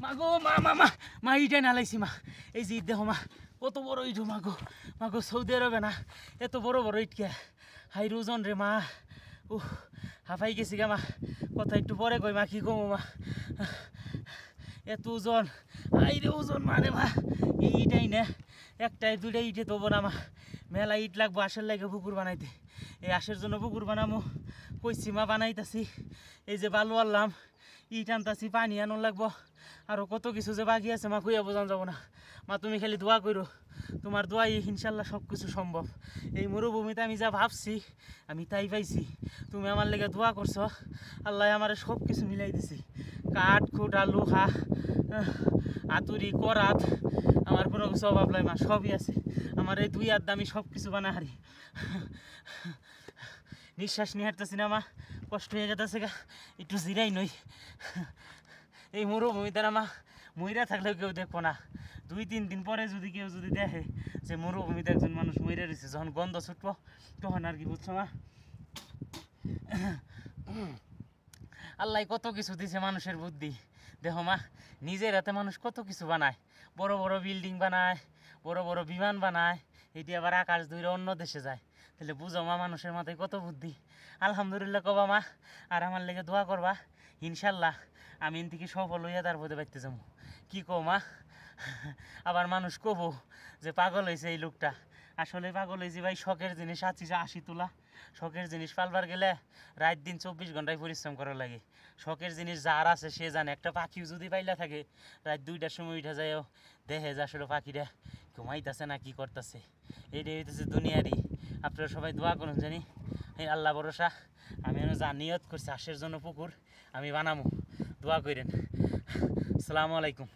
মাগো মা মা মা মা ইটাই নালাইছি মা এই যে দেখো মা কত বড় ইট মাগো মাগো সৌদি আরবে না এত বড় বড় ইট কে হাই ওজন রে মা ও হাফাই গেছি গা মা কথা একটু পরে কই মা কি কমো মা এত ওজন হাই রে ওজন মানে মা এই ইটাই না একটাই দুইটা ইটে তবো না মা মেলা ইট লাগবো আশের লাগে পুকুর বানাইতে এই আশের জন্য পুকুর বানামো কইছি মা বানাইতাছি এই যে বালু আনলাম ইট আনতাছি পানি আনো লাগবো আরও কত কিছু যে বাকি আছে মা কইয়া বোঝান যাব না মা তুমি খালি দোয়া করো তোমার দোয়াই ইনশাল্লাহ সব কিছু সম্ভব এই মরুভূমিতে আমি যা ভাবছি আমি তাই পাইছি তুমি আমার লেগে দোয়া করছো আল্লাহ আমার সব কিছু মিলাই দিছি কাঠ খুঁটা লোহা আতুরি করাত আমার কোনো কিছু অভাব নাই মা সবই আছে আমার এই দুই হাত দামি সব কিছু বানা হারি নিঃশ্বাস নিয়ে হাঁটতেছি না মা কষ্ট হয়ে গেছে গা একটু জিরাই নই এই মরুভূমিতে না মা ময়রা থাকলেও কেউ দেখবো না 2-3 দিন পরে যদি কেউ যদি দেখে যে মরুভূমিতে একজন মানুষ মরে রয়েছে যখন গন্ধ ছুটবো তখন আর কি বুঝছো মা আল্লাহ কত কিছু দিছে মানুষের বুদ্ধি দেখো মা নিজের হাতে মানুষ কত কিছু বানায় বড় বড় বিল্ডিং বানায় বড় বড় বিমান বানায় এটি আবার আকাশ ধরে অন্য দেশে যায় তাহলে বুঝো মা মানুষের মাথায় কত বুদ্ধি আলহামদুলিল্লাহ কবা মা আর আমার লেগে দোয়া করবা ইনশাল্লাহ আমি এন থেকে সফল হইয়া তারপরে বাইতে যাবো কি কো মা আবার মানুষ কব যে পাগল হয়েছে এই লোকটা আসলে পাগল হয়েছে ভাই শখের জিনিস 80 তোলা শখের জিনিস পালবার গেলে রাত দিন 24 ঘন্টায় পরিশ্রম করা লাগে শখের জিনিস যার আছে সে জানে একটা পাখিও যদি পাইলা থাকে রাত 2টার সময় উঠা যায় দেখে যে আসলে পাখিরা ঘুমাইতেছে না কি করতেছে এইটাই হইতেছে দুনিয়ারই আপনারা সবাই দোয়া করুন জানি এই আল্লাহ ভরসা আমি যা নিয়ত করছি আশের জন্য পুকুর আমি বানাবো দোয়া করেন আসসালামু আলাইকুম